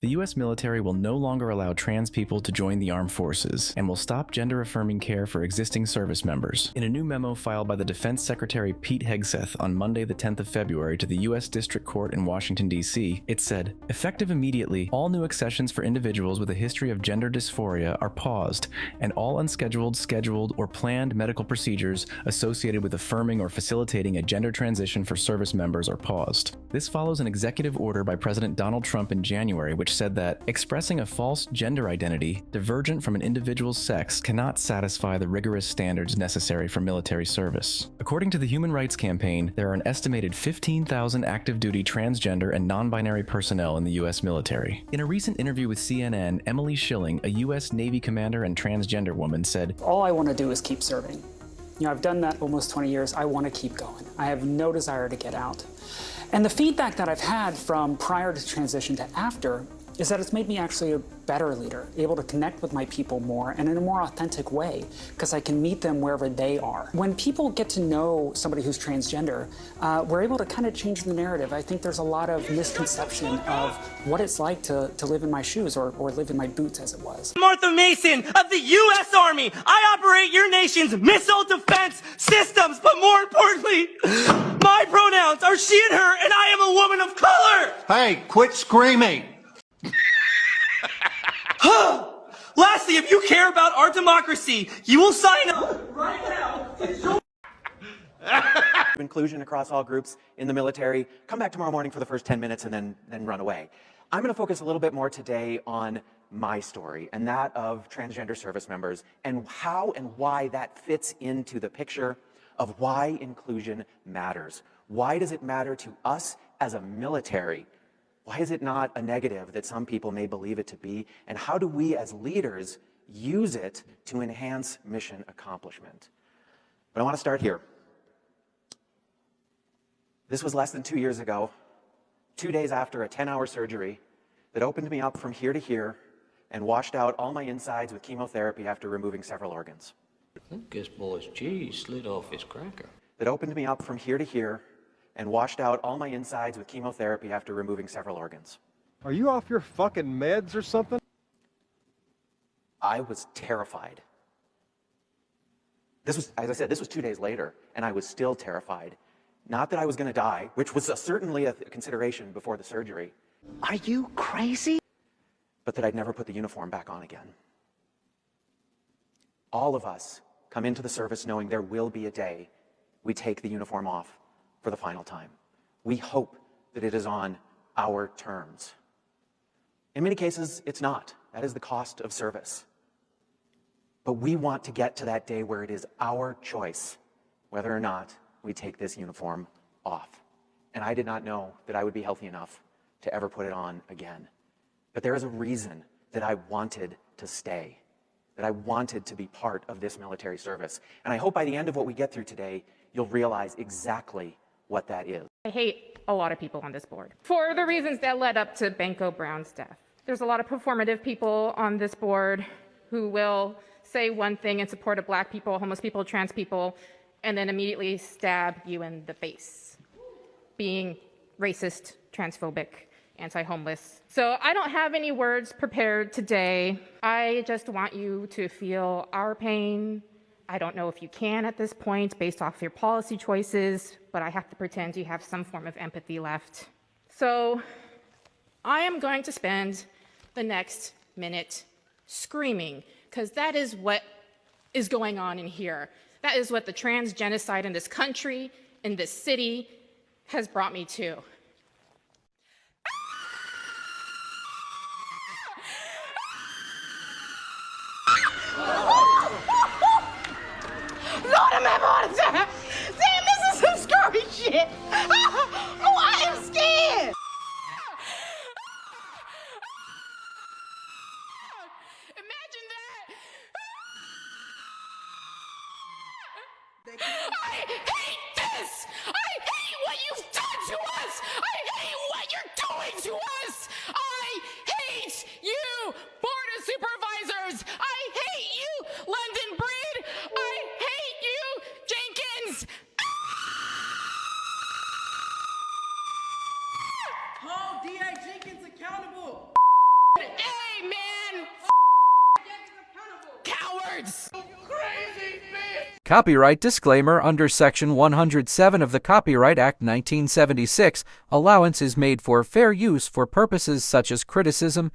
The U.S. military will no longer allow trans people to join the armed forces and will stop gender-affirming care for existing service members. In a new memo filed by the Defense Secretary Pete Hegseth on Monday the 10th of February to the U.S. District Court in Washington, D.C., it said, "Effective immediately, all new accessions for individuals with a history of gender dysphoria are paused, and all unscheduled, scheduled, or planned medical procedures associated with affirming or facilitating a gender transition for service members are paused." This follows an executive order by President Donald Trump in January, which said that expressing a false gender identity divergent from an individual's sex cannot satisfy the rigorous standards necessary for military service. According to the Human Rights Campaign, there are an estimated 15,000 active duty transgender and non-binary personnel in the U.S. military. In a recent interview with CNN, Emily Schilling, a U.S. Navy commander and transgender woman, said, "All I want to do is keep serving. You know, I've done that almost 20 years. I want to keep going. I have no desire to get out." And the feedback that I've had from prior to transition to after is that it's made me actually a better leader, able to connect with my people more and in a more authentic way, because I can meet them wherever they are. When people get to know somebody who's transgender, we're able to kind of change the narrative. I think there's a lot of misconception of what it's like to live in my shoes or live in my boots, as it was. Martha Mason of the U.S. Army. I operate your nation's missile defense systems, but more importantly, my pronouns are she and her, and I am a woman of color. Hey, quit screaming. Lastly, if you care about our democracy, you will sign up right now. Inclusion across all groups in the military. Come back tomorrow morning for the first 10 minutes and then run away. I'm going to focus a little bit more today on my story and that of transgender service members and how and why that fits into the picture of why inclusion matters. Why does it matter to us as a military? Why is it not a negative that some people may believe it to be? And how do we as leaders use it to enhance mission accomplishment? But I want to start here. This was less than 2 years ago, 2 days after a 10-hour surgery that opened me up from here to here and washed out all my insides with chemotherapy after removing several organs. I think this boy's cheese slid off his cracker. That opened me up from here to here and washed out all my insides with chemotherapy after removing several organs. Are you off your fucking meds or something? I was terrified. This was, as I said, this was 2 days later, and I was still terrified. Not that I was going to die, which was certainly a consideration before the surgery. Are you crazy? But that I'd never put the uniform back on again. All of us come into the service knowing there will be a day we take the uniform off for the final time. We hope that it is on our terms. In many cases, it's not. That is the cost of service. But we want to get to that day where it is our choice whether or not we take this uniform off. And I did not know that I would be healthy enough to ever put it on again. But there is a reason that I wanted to stay, that I wanted to be part of this military service. And I hope by the end of what we get through today, you'll realize exactly what that is. I hate a lot of people on this board for the reasons that led up to Banco Brown's death. There's a lot of performative people on this board who will say one thing in support of black people, homeless people, trans people, and then immediately stab you in the face, being racist, transphobic, anti-homeless. So I don't have any words prepared today. I just want you to feel our pain. I don't know if you can at this point based off your policy choices, but I have to pretend you have some form of empathy left. So I am going to spend the next minute screaming, because that is what is going on in here. That is what the trans genocide in this country, in this city, has brought me to. Lord, I'm having a heart attack. Damn, this is some scary shit. Oh, I am scared. Imagine that. I hate this. I hate what you've done to us. I hate what you're doing to us. I hate you, Board of Supervisors. I hate you, London Breed. I hate you, Jenkins. Hold D.A. Jenkins accountable. words! Copyright disclaimer. Under Section 107 of the Copyright Act 1976, allowance is made for fair use for purposes such as criticism,